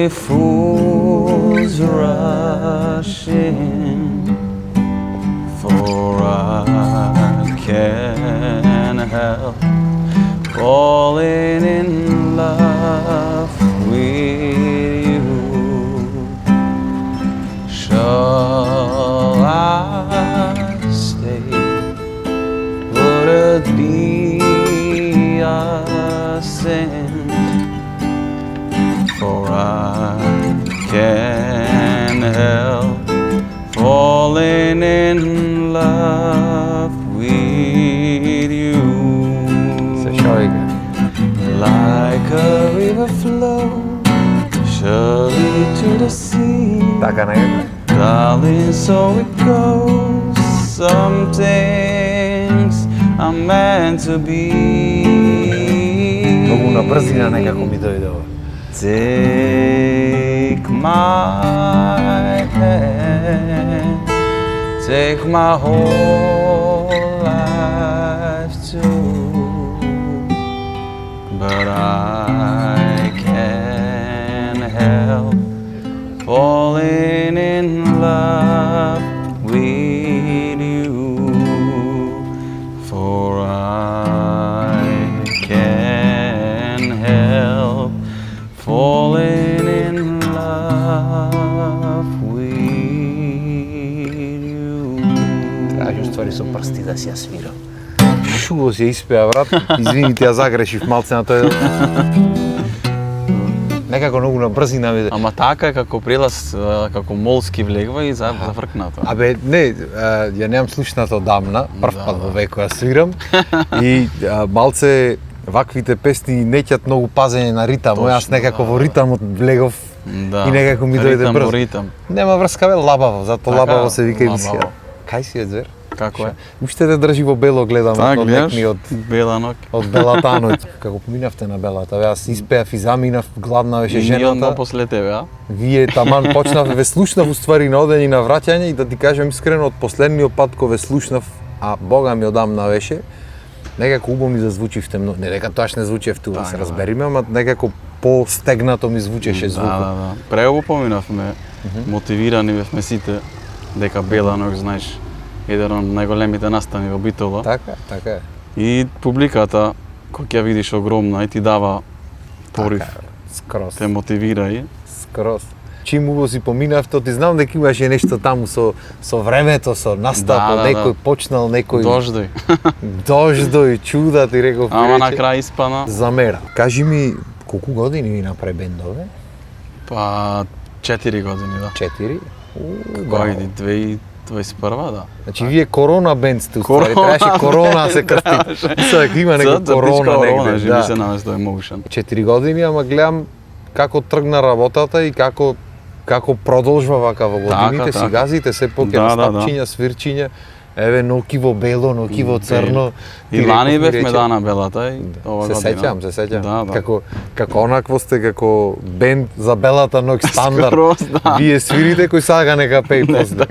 only fools rush in, for I can't help falling in love with you. Shall I stay? Would it be a sin? For I can't help falling in love with you. Like a river flows surely to the sea. Така некако. Darling, so it goes. Some things are meant to be. Многу на брзина некако ми дојде ова. Take my hand, take my whole life too, but I can't help falling in love with you, for I can't help falling in love with you. Кажу ствари со прсти да си ја свирам. Шуго си ја испеа, брат. Извините, ја загрешив малце на тој. Некако многу на брзина ми. Ама така е како прилаз, како молски влегва и завркна тоа. Абе, не, ја немам слушнато одамна, прв пат во веко ја свирам. И малце ваквите песни неќат многу пазење на ритам. Јас некако во ритамот влегов и некако ми дојде брзо. Ритам. Нема врска, бе, лабаво, зато лабаво се вика емисија. Кај си е, звер? Како е? Уште те држи во бело, гледам од некни од Бела ноќ. од белата ноќ. Како поминавте на белата, бе, јас испеав и заминав, гладна беше И ние жената. после тебе, а? Вие таман почнав, ве слушнав уствари на одење и на враќање и да ти кажам искрено, од последниот пат кога ве слушнав, а Бога ми одамна беше, некако убаво ми зазвучивте многу. Не дека тоаш не звучевте, да се разбериме, ама некако постегнато ми звучеше звукот. Да. Преубаво поминавме, мотивирани бевме сите, дека Бела ноќ, знаеш, еден од најголемите настани во Битола. Така е. И публиката, кој ќе видиш огромна и ти дава порив, Скроз. те мотивира и Скроз. Чим убаво си поминавте, ти знам дека имаше нешто таму со времето, со настапот, некој почнал, некој дождој, чуда ти реков. Ама на крај испана. Замера. Кажи ми, колку години ви направи бендове? Па 4 години, да. 4? Кој 2021, да. Значи вие корона бенд сте уствари, требаше корона се крсти. Сега има некој корона негде. Живи се наместо Emotion. 4 години, ама гледам како тргна работата и како продолжва вака во годините, си газите се поќе настапчиња, свирчиња, еве ноки во бело, ноки во црно. И лани бевме на белата и ова година. Се сеќам. Да. Како онакво сте како бенд за белата ноќ стандард. Вие свирите кој сага нека пеј после.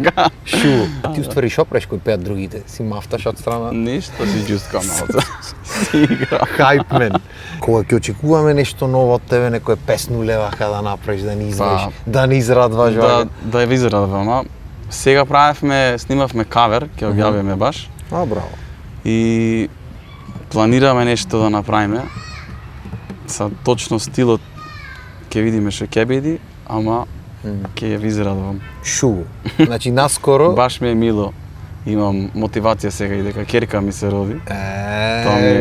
Шу. Ти уствари шо преш кој пеат другите? Си мафташ од страна? Ништо, си џустка малце. Си игра. Хајпмен. Кога ќе очекуваме нешто ново од тебе, некоја песну левака да направиш, да ни извеш, да ни израдваш вака? Да ја израдвам, сега снимавме кавер, ќе објавиме баш. Браво. И планираме нешто да направиме. Са точно стилот ќе видиме што ќе биде, ама ќе ја израдвам. Шуго. Значи наскоро Баш ми е мило. Имам мотивација сега и дека ќерка ми се роди.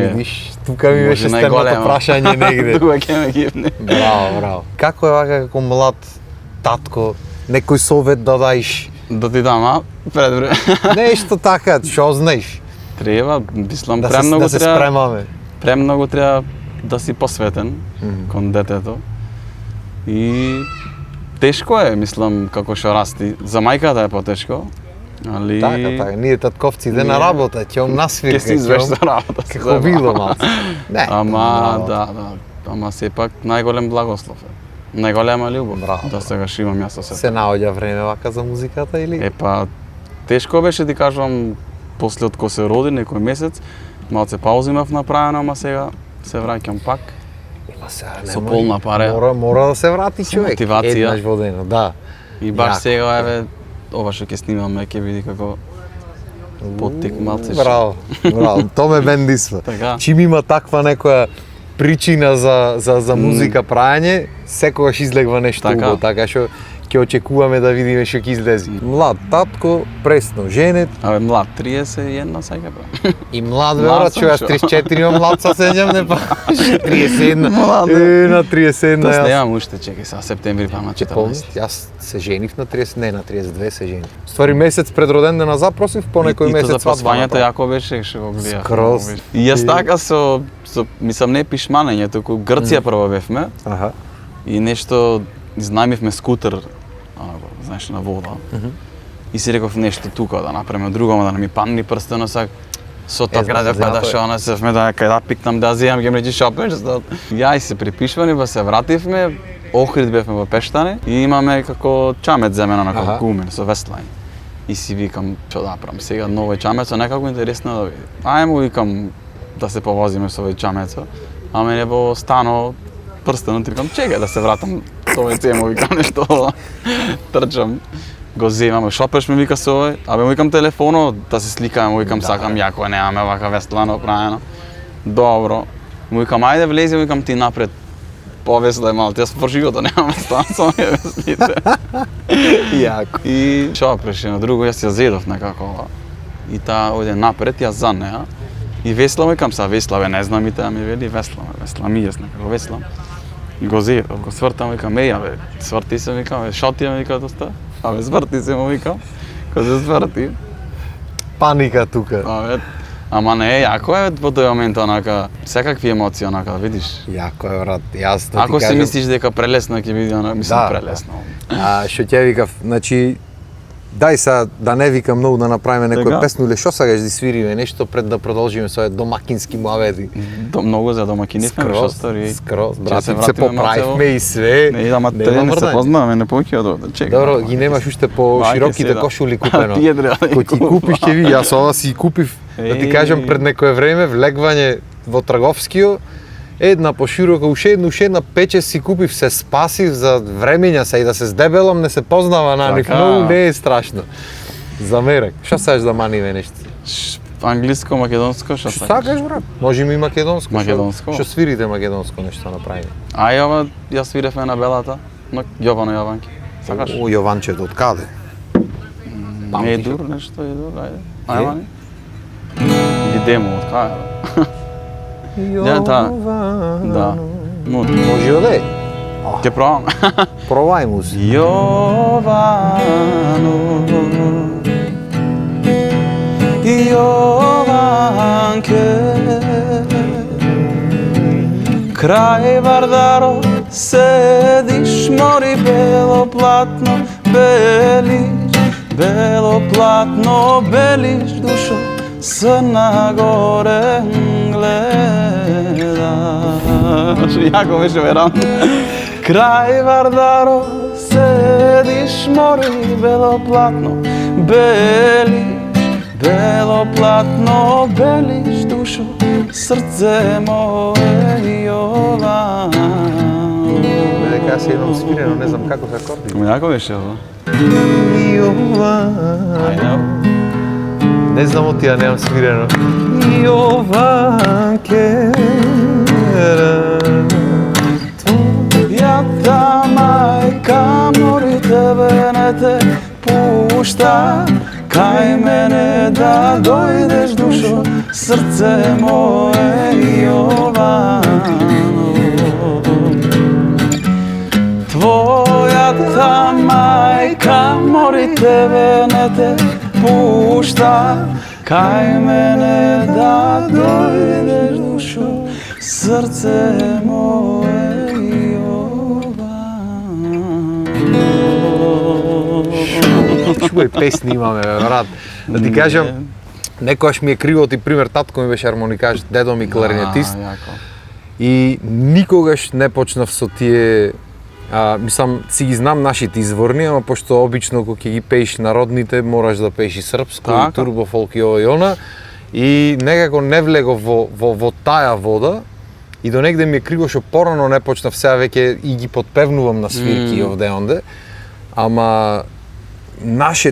Видиш, тука ми беше стегнато прашање негде. Тука ќе ме гивне. Браво. Како е вака како млад татко, некој совет да даиш? Да ти дам, пред време. Нешто така, што знаеш? Треба, мислам, да се спремаме. Премногу треба да си посветен кон детето. И тешко е, мислам, како што расти. За мајката е потешко, али... Така, ние татковците на работа, ќеом насвирка. Ке си извеш за работа. Како било малце. Не. Ама сепак најголем благослов е. Најголема љубов. Браво. Да сега што имам јас со се наоѓа време вака за музиката или? Тешко беше ти кажувам после од кога се роди некој месец, малце пауза имав направено, ама сега се враќам пак. Има сега, не Со може. полна паре. Мора да се врати човек. мотивација. Еднаш во денот, да. И баш Јако. сега, еве, ова што ќе снимаме, ќе биде како поттик малце. Браво, браво, то ме бендисва. Така. Чим има таква некоја причина за музика праење, секогаш излегва нешто Така. убаво, така што ќе очекуваме да видиме што ќе излези. Млад татко, пресно женет Абе, млад, 31 сега, бра. и млад бе, Млад брат, сум, што јас шо. 34 имам млад са сеќам, не па 31. Млад, На 31 Тоа јас. немам уште, чекај сега, септември па на Помниш, 14. јас се женив на 30, не на 32 се женив. Ствари месец пред роден дена запросив, по некој И месец за свадба посвањето направив. јако беше, што го гледав. Скроз. Много беше. И јас така мислам не пишманење, туку Грција прво бевме Аха. и нешто изнајмивме скутер, онако, знаеш, на вода. И си реков нешто тука да направиме друго, ама да не ми панни прстено сак. Со тоа знам, граде знам, да тоа е. што она се сме да кај да пикнам да земам ги мреđi шопен, што ја и се припишвани, па се вративме, Охрид бевме во Пештане и имаме како чамет земено на Аха. гумен со вестлање. И си викам што да правам сега ново чамецо, некако интересно да види. Ајмо викам да се повозиме со овој чамецо. А мене во стано прстено ти викам чекај да се вратам со овој цемо викам нешто трчам. Го земам, шопеш ме вика со овој, абе му викам телефоно да се сликаме, му викам сакам јако немаме вака вестлано правено. Добро. Му викам ајде влези, му викам ти напред. Повесле малце, јас по живото немам стан со овие веслите. Јако. И шопеш на друго, јас ја зедов некако. И таа ојде напред, јас за неа. И веслам, викам са весла, бе, не знам и таа ми вели веслам и јас некако веслам. И го зедов, го свртам, викам, еј, абе, сврти се, викам, бе, шо ти е, вика, доста? Абе, сврти се, му викам, кога се сврти. Паника тука. Абе, ама не, јако е во тој момент, онака, секакви емоции, онака, видиш. Јако е, брат, јас да ти Ако си кажам. мислиш дека прелесно ќе биде, онака, мислам Да, прелесно. Што ќе викав, значи, дај са да не викам многу да направиме некоја Така. песна или што сакаш да свириме нешто пред да продолжиме со овие домакински муавети. Многу за домакинивме, што стори. скроз, брат, се се вратиме поправивме малце и све. Не, ама Нема те не се мрдање. познаваме, не поќи од овде. Чекај. Добро, ги немаш уште по Мајке широките си, да. кошули купено. Тие треба да ги Кој ти купам. купиш ќе ви, јас ова си купив, да ти Еј. кажам пред некое време, влегвање во трговскиот, една поширока, уште една пече си купив, се спасив за времења се и да се здебелам, не се познава на нив, Така. многу не е страшно. Замерек. Што сакаш да маниме нешто? Англиско, македонско, што Што сакаш? сакаш, брат? Може и македонско. Македонско? Што свирите македонско нешто направиме? Ај, ова, јас свиревме на Белата, на Јовано Јованки. Сакаш? О, Јованчето, од каде? Не дур, нешто е дур, ајде. Ајде, мани. Идемо од кај? Ја, таа. Да. Може оде? Ќе пробам. Пробај му се. Јовано, Јованке, крај Вардаро седиш, мори бело платно, бело платно, белиш душо, срна горе гледаш. Јако беше верам. Крај Вардаро седиш, мори бело платно, бело платно, белиш душо, срце мое Јовано. Дека јас едном свирено, не знам како се акорди. Јако беше ова? Јовано. Ајде. Не знам од тија, немам свирено. Јованке. Твојата мајка мори тебе не те пушта, кај мене да дојдеш душо, срце мое Јовано. Твојата мајка мори тебе не те пушта, кај мене да дојдеш душо, срце мое Јовано. Чувај песни имаме, бе, брат. Да ти кажам, некојаш ми е криво, ти пример, татко ми беше армоникаш, дедо ми кларинетист. Јако. И никогаш не почнав со тие, мислам, си ги знам нашите изворни, ама пошто обично кога ќе ги пееш народните, мораш да пееш и српско, Така. и турбофолк и ова и она. И некако не влегов во таа вода, И до негде ми е криво што порано не почнав, сега веќе и ги подпевнувам на свирки овде онде. Ама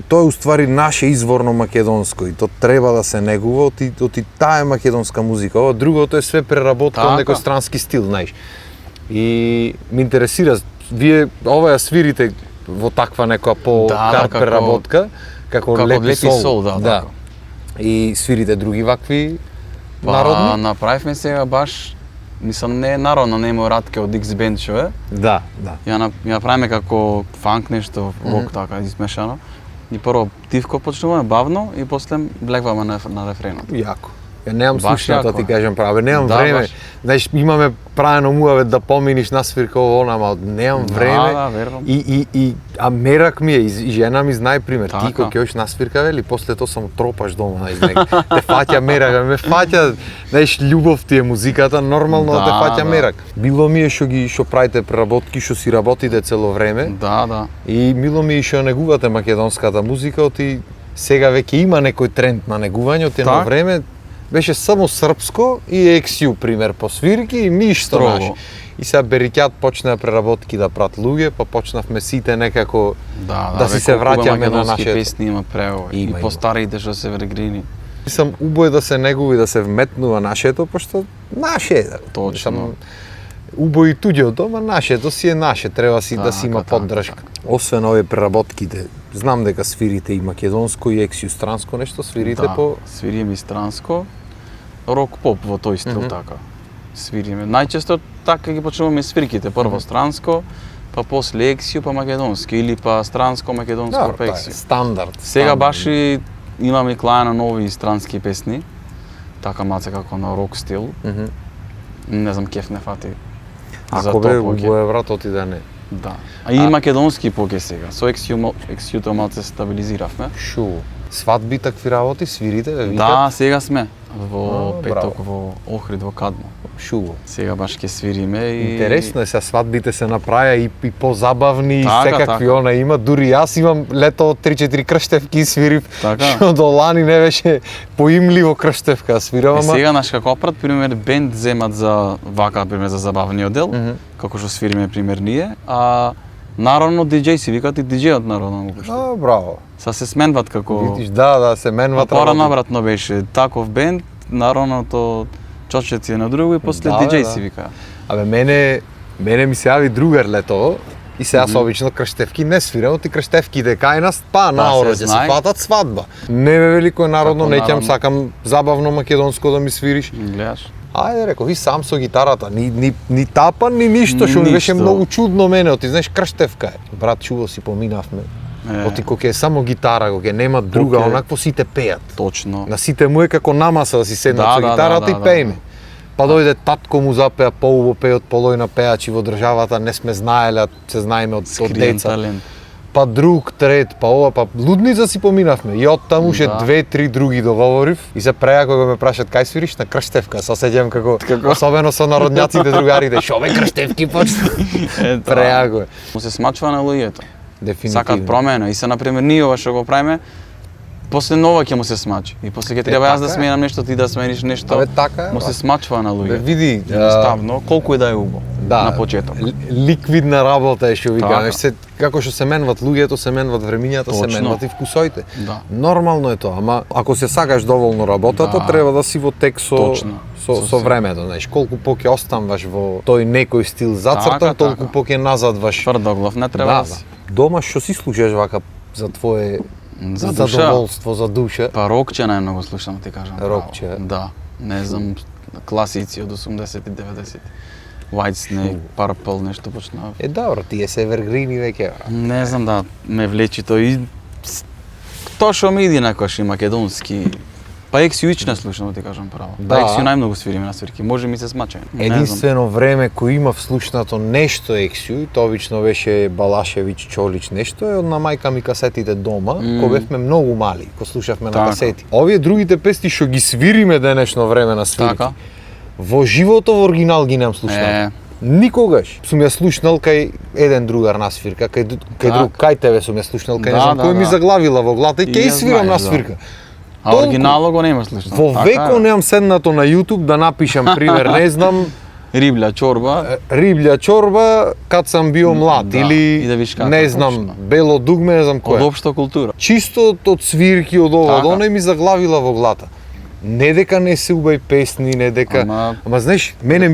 тоа е уствари наше изворно македонско и то треба да се негува, оти таа е македонска музика. Ова другото е све преработка од некој странски стил, знаеш. И ме интересира, вие ова ја свирите во таква некоја по-карт преработка, како лепи сол, да. И свирите други вакви народни? Направивме сега баш, мислам не е народно, не е мој Радке од X-бендчове. Да. Ја направиме како фанк нешто, рок така измешано. И прво тивко почнуваме бавно и после влегваме на рефренот. Јако. Ја немам Баш слушнато, јако. ти кажам право, немам Да, време. баш. Знаеш, имаме правено муавет да поминиш на свирка ово, ама немам време. Да, верувам. А мерак ми е, и жена ми знае пример. Ти Така. кој ќе одиш на свирка, вели, после тоа само тропаш дома, знаеш, те фаќа мерак, ме фаќа, знаеш, љубов ти е музиката, нормално да те фаќа мерак. Било ми е што правите преработки, што си работите цело време. Да. И мило ми е што негувате македонската музика, оти сега веќе има некој тренд на негување, оти едно време беше само српско и XU пример по свирки и ништо наше. И сега Берикјат почна преработки да прат луѓе, па почнавме сите некако да си се враќаме на нашето. Песни има превој и постариите што се врегрини. Сам убој да се негува и да се вметнува нашето, пошто наше е. Точно. Убој и туѓото, ама нашето си е наше, треба си да си има поддршка. Освен овие преработките, знам дека свирите и македонско и XU странско нешто, свирите по... свириме и странско, рок-поп во тој стил така. Свириме. Најчесто така ги почнуваме свирките, прво странско, па после XU, па македонски, или па странско, македонско, па XU. Стандард. Сега баш и имаме и клаја на нови странски песни, така маце како на рок стил. Не знам, кеф не фати. Ако бе убоја брат, оти да не. Да. А и македонски поке сега. Со XU-то малце стабилизиравме. Шу. Свадби такви работи, свирите, ве викат? Да, сега сме во петок во Охрид во Кадмо. Шубо. Сега баш ќе свириме и интересно е, сега свадбите се направија и позабавни, така, и секакви така. она има. Дури јас имам лето 3-4 крштевки свирив, Така. што до лани не беше поимливо крштевка свирам, ама... сега наш како опрат, пример, бенд земат за вака, пример, за забавниот дел, како што свириме, пример, ние, а народно диџеј си викат и диџејот народно го пушта. Браво. Са се сменват како... Видиш, да, се менват Пора работи. навратно беше таков бенд, народното чочеци е на друго и после диџеј си вика. Абе, мене ми се јави другар лето и сега со обично крштевки не свирам, оти крштевките кај нас, па наоро ќе се фатат свадба. Не ме вели кој народно, неќам, сакам забавно македонско да ми свириш. Гледаш? Ајде, реков, и сам со гитарата, ни тапан, ни ништо, што ми беше многу чудно мене, оти, знаеш, крштевка е. Брат, чудо си поминавме. Оти кој е само гитара, кој нема друга, онакво сите пеат. Точно. На сите му е како намаса да си седнат со гитарата и пееме. Па дојде татко му запеа поубаво пеот полојна пеачи во државата, не сме знаеле, се знаеме од деца. Па друг, трет, па ова, па лудница си поминавме. И од таму ше 2-3 други договорив и се преа кога ме прашат кај свириш на крштевка, се сеќавам како особено со народњаците другарите, шо бе крштевки почна. Преа го. Му се смачува на луѓето. Дефинитивно. Сакат промена и се например ние ова што го правиме, после нова ќе му се смачи. И после ќе треба јас да сменам нешто, ти да смениш нешто. Абе така е. Му се смачува на луѓето. Види, едноставно, колку и да е убаво на почеток. Ликвидна работа е што викаме. Како што се менват луѓето, се менват времињата, се менват и вкусоите. Да. Нормално е тоа, ама ако се сакаш доволно работата, треба да си во тек со времето, знаеш, колку поќе останваш во тој некој стил зацртан, толку поќе назадваш. Тврдоглав не треба да си. Дома што си слушаш вака за твое задоволство, за душа? Па рокче најмногу слушам, ти кажам. Рокче? Да. Не знам, класици од 80-ти, 90-ти. Whitesnake, Purple, нешто почнав. Добро, тие се evergreen веќе. Не знам да ме влечи тоа и тоа што ми иди некојаш и македонски. Па XU не слушам, ти кажам право. Па XU најмногу свириме на свирки, може ми се смачај. Единствено време кој имав слушнато нешто XU, тоа обично беше Балашевиќ, Чолич нешто, е од на мајка ми касетите дома, кога бевме многу мали, кога слушавме на касети. Овие другите песни што ги свириме денешно време на свирки, во живото во оригинал ги немам слушнато. Никогаш сум ја слушнал кај еден другар на свирка, кај друг, кај тебе сум ја слушнал, кај не знам кој ми заглавила во главата и кај свирам на свирка. А оригинално го нема слушнато. Во веко немам седнато на YouTube да напишам пример, не знам, Риблја чорба. Риблја чорба кад сам био млад Да, или и да видиш како не знам, точно. бело дугме, не знам Од кој. општа култура. Чисто од свирки, од ова, од Така. она ми заглавила во глата. Не дека не се убави песни, не дека... Ама знаеш, мене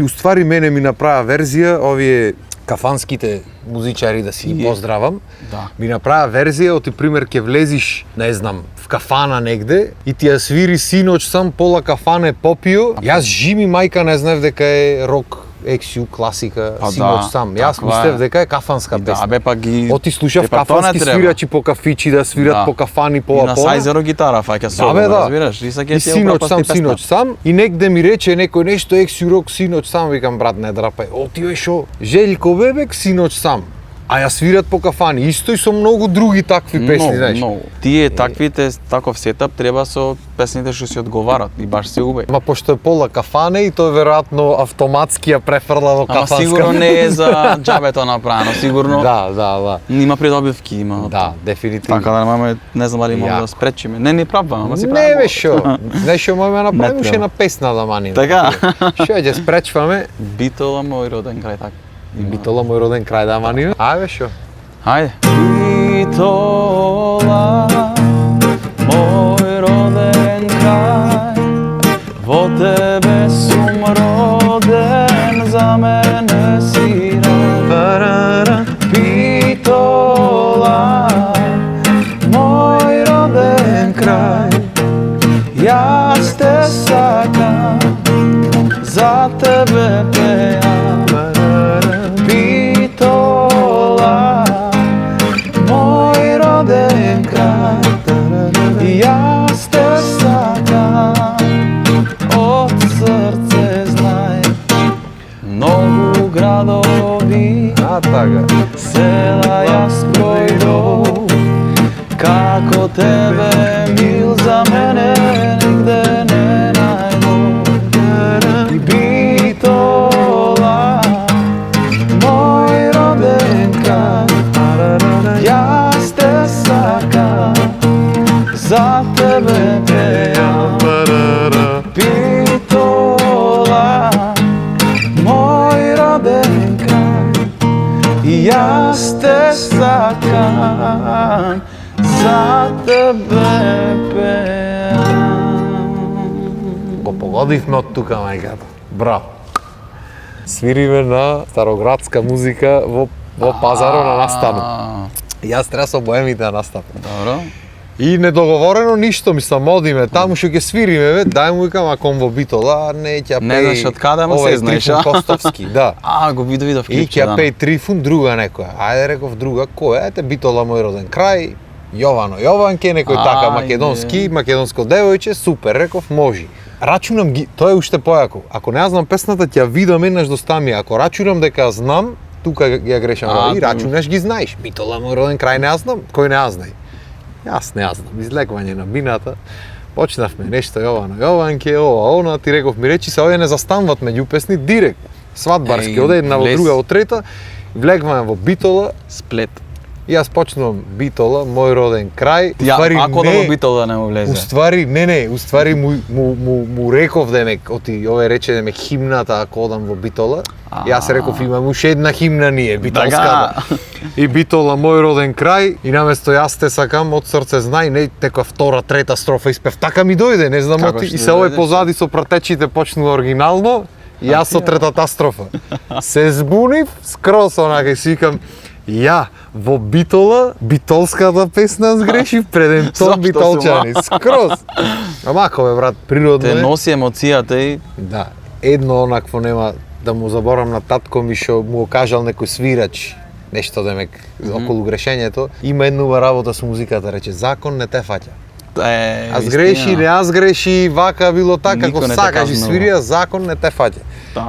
ми направа верзија, овие кафанските музичари, да си ги поздравам, Да. ми направа верзија, оти пример ќе влезиш, не знам, в кафана негде и ти ја свири синоќ сам пола кафане попио. Јас жими мајка не знаев дека е рок ексю класика Па синоќ да, сам. Јас таква мислев е. дека е кафанска Да, песна. бе па ги... Оти слушав па тоа не кафански треба. свирачи по кафичи да свират Да. по кафани, по И на апона. сајзеро гитара фаќа соло, бе, да. разбираш? И са И ќе ти синоќ сам, и негде ми рече некој нешто ексю рок синоќ сам, викам брат не драпај. Оти е шо? Желјко Бебек синоќ сам. А ја свират по кафани, исто и со многу други такви песни, знаеш. Многу. Тие таквите, таков сетап треба со песните што си одговарат и баш се убави. Ма пошто е пола кафане и тој веројатно автоматски ја префрла во Ама кафанска. сигурно не е за џабето направено, сигурно. Да. Има придобивки, има. Да, дефинитивно. Така да немаме, не знам дали можеме Јако. да спречиме. Не праваме, ама си Не правиме. бе шо, знаеш шо можеме да направиме Не уште треба. една песна да маниме. Така. Шо ќе спречваме? Битола мој роден крај така. Битола мој роден крај да маниме. Ајде шо. Хајде. Битола, мој роден крај, во тебе сум роден, за мене си рај. Битола, мој роден крај, јас те сакам, за тебе пеам. Битола, мој роден крај, јас те сакам, од срце знај. Многу градови, Така. села јас пројдов, како тебе мил за мене нигде не најдов. И Битола, мој роден крај, јас те сакам, за тебе пеам. Битола, мој роден крај, јас те сакам, за тебе пеам. Го погодивме од тука, мајката. Браво. Свириме на староградска музика во пазаро на настану. Јас треба со боемите да настапам. Добро. И недоговорено ништо, мислам, одиме таму што ќе свириме, бе, дај му викам, ако во Битола, не ќе пеј... Не знаеш од каде, ама ова се е знаеш, Трифун а? Костовски, да. Го видов И клипче, ќе да. пеј Трифун, друга некоја. Ајде, реков друга, која? Ете, Битола мој роден крај, Јовано Јованке, некој така македонско девојче, супер, реков, можи. Рачунам ги, тоа е уште појако. Ако не ја знам песната, ќе ја видам еднаш до стамија. Ако рачунам дека ја знам, тука ја грешам. И рачунаш ги знаеш. Битола мој роден крај не ја знам, кој не ја знае. Јас не ја знам. Излегвање на бината. Почнавме нешто Јовано Јованке, ова, она, ти реков ми речи се, овие не застанват меѓу песни директ. Свадбарски, од една во друга, од трета. Влегваме во Битола. Сплет. И јас почнувам Битола, мој роден крај. Ако да во Битола не му влезе. Уствари му реков демек, оти овој рече демек химната ако одам во Битола. Јас реков имам уште една химна ние, битолската. И Битола мој роден крај и наместо јас те сакам од срце знај, не тека втора, трета строфа испев. Така ми дојде, не знам оти. И се овој позади со пратечите почнува оригинално. И јас со третата строфа. Се збунив, скрос онака и си викам, ја, во Битола, битолската песна сгрешив преден тон битолчани. Скроз. Амако бе, брат, природно е. Те носи емоцијата и... Да, едно онакво нема да му заборам на татко ми што му кажал некој свирач нешто демек околу грешењето. Има една работа со музиката, рече, закон не те фаќа. Аз греши, не аз греши, вака било така, ако сакаш и свирија, закон не те фаќа.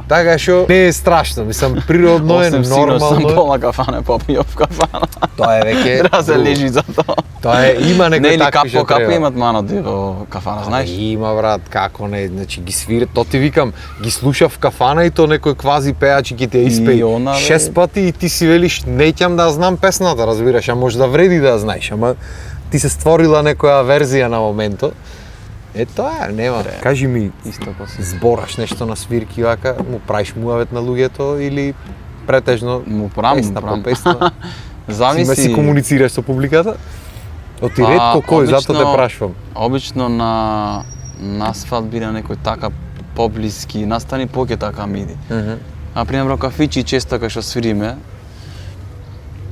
Така што не е страшно, мислам, природно е, нормално Осем синос е. сам пола кафане попио в кафана. Тоа е веќе... Треба се лежи за тоа. Тоа е, има некои такви што капо треба. имат маноти во кафана, знаеш? Има, брат, како не, значи ги свират, то ти викам, ги слушав в кафана и то некој квази пеач и ги те испеи 6 пати и ти си велиш, неќам да знам песната, разбираш, а може да вреди да ја знаеш, ама ти се створила некоја верзија на моментот. тоа е, нема. Кажи ми, Исто коси. збораш нешто на свирки вака, му правиш муавет на луѓето или претежно Му правам, песна по песна? Зависи. Си комуницираш со публиката? Оти Па, ретко кој, зато те обично- прашувам. Обично на свадби на некој така поблиски настани поќе така ми иди. Например, во кафичи често кај што свириме,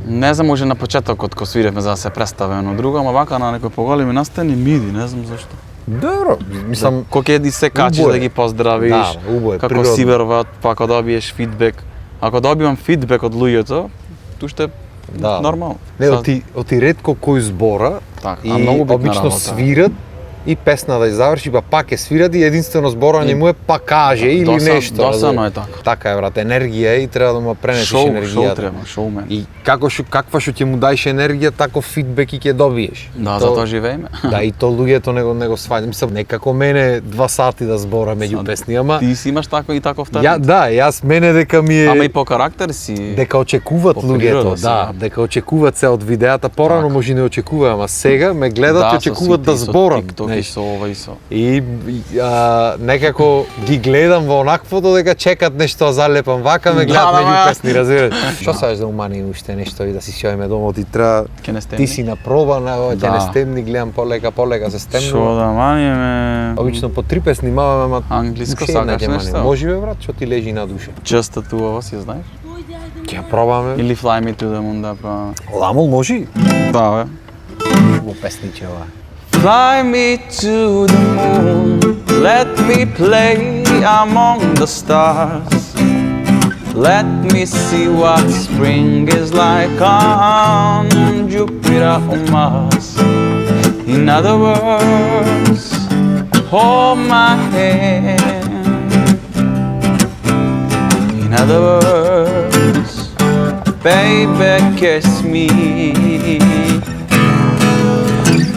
не знам, може на почетокот кога свиревме за да се представиме, но друго, ама вака на некој поголеми настани ми иди, не знам зашто. Добро, мислам, Кога ќе се качиш убаво е. да ги поздравиш, Да, убаво е, како природно. си веруваат, па ако добиеш фидбек. Ако добивам фидбек од луѓето, туште Да. нормално. не, Сад- оти ретко кој збора Така, и а многу битна обично работа. свират и песна да ја заврши, па пак ќе свират и единствено зборање му е па каже или нешто. Досадно разбираш. е така. Така е, брат, енергија е и треба да му ја пренесеш Шоу енергијата. треба, шоумен. И каква што ќе му даеш енергија, таков фидбек и ќе добиеш. Да, То- затоа живееме. Да, и то луѓето не го сваќаат. Мислам, некако мене 2 сати да збора меѓу Сад, песни, ама Ти си имаш тако и таков ја, талент. да, јас мене дека ми е Ама и по карактер си. дека очекуваат По природа луѓето, си, да, да. дека очекуваат се од видеата, порано Така. може не очекува, ама сега ме гледат и очекуваат да зборам. TikTok и знаеш. со ова и со. И некако ги гледам во онаквото дека чекат нешто да залепам вака, ме гледат Да, меѓу да, песни, разбираш. Што сакаш да умани уште нешто и да си шојме дома, ти треба Ке не стемни. ти си на проба, на ова ќе Да. не стемни, гледам полека се Шо стемнува. да маниме? Обично по 3 песни маваме, ама Англиско уште една сакаш ќе манеме. нешто? Може бе брат, што ти лежи на душа. Just the two of us, ја знаеш? Ќе ја пробаме. Или Fly Me to the Moon да пробаме. Ламол може? Да, бе. Во песниче ова. Fly me to the moon, let me play among the stars. Let me see what spring is like on Jupiter or Mars. In other words, hold my hand. In other words, baby, kiss me.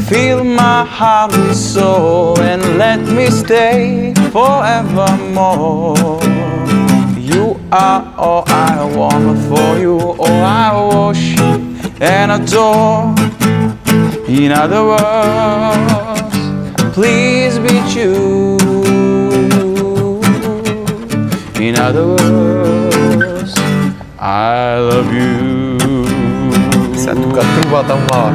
Fill my heart with soul and let me stay forevermore. You are all I want for you, all I worship and adore. In other words, please be true. In other words, I love you. Сега тука трубата мала.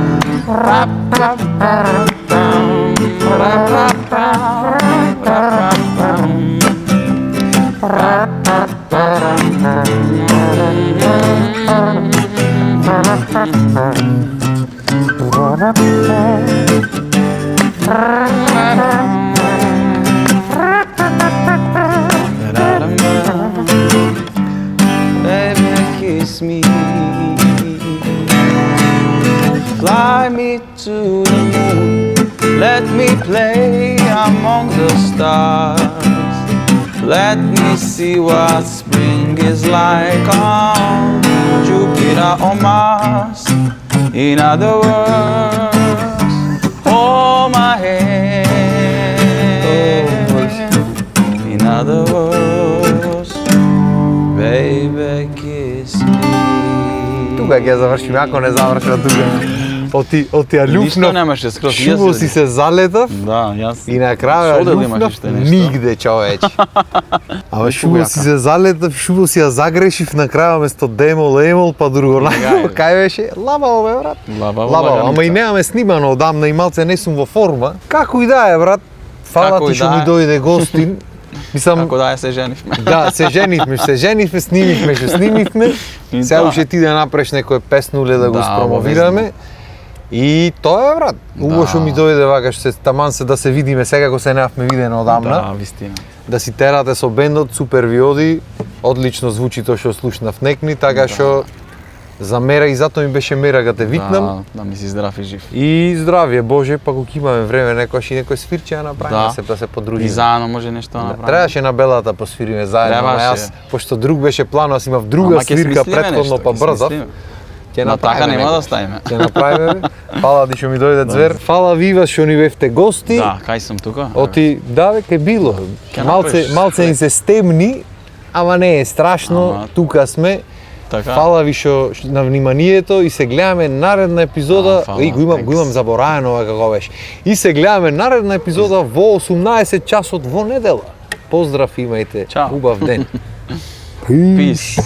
Baby, kiss me. Fly me to the moon. Let me play among the stars. Let me see what spring is like on Jupiter or Mars. In other words, hold my hand. In other words, baby, kiss me. Тука ќе завршиме, ако не завршиме тука. Оти ја Ништо љупнав, немаше скроз. шубо си се залетав Да, јас. и на крајот Шо дали љупнав имаш уште нешто? нигде, човече. Ама шубо јака. си се залетав, шубо си ја загрешив на крајот место демол, емол, па друго најаво. Гај, Кај беше? Лабаво бе, брат. Лабаво, Лабаво, ама лаганица. и немаме снимано одамна и малце не сум во форма. Како и да е, брат. Фала Како ти и што да ми е. дојде гостин. Мислам, Како да ја се женивме. да, се женивме, снимивме, што снимивме. И Сега тоа. уште ти да направиш некој песнуле да го Да, спромовираме. И тоа е, брат. Убаво Да. што ми дојде вака, што се таман се да се видиме сега кога се неавме видено одамна. Да, вистина. Да си терате со бендот, супер ви оди. Одлично звучи тоа што слушнав некни, така што за мера и затоа ми беше мера да те викнам. Да ми си здрав и жив. И здравје Боже, па кога имаме време некојаш и некој свирче ја направиме, Да. да се подружиме. И заедно може нешто да Да, направиме. требаше на белата посвириме заедно, ама Требаше. јас, пошто друг беше план, аз имав друга Ама ќе свирка смислиме претходно, нешто, па ќе брзав. смислиме. Ќе Но така направиме нема да некој. ставиме. Ќе направиме. Бе. Фала ти што ми дојде звер. Фала ви вас што ни бевте гости. Да, кај сум тука? Оти, да бе, кај било. Ќе Малце направиш малце ни се стемни, ама не е страшно. Ама- Тука сме. Така. Фала ви на вниманието и се гледаме наредна епизода. Фала, Го имам забораено како беше. И се гледаме наредна епизода во 18 часот во недела. Поздрав, имајте Чао. убав ден. Peace.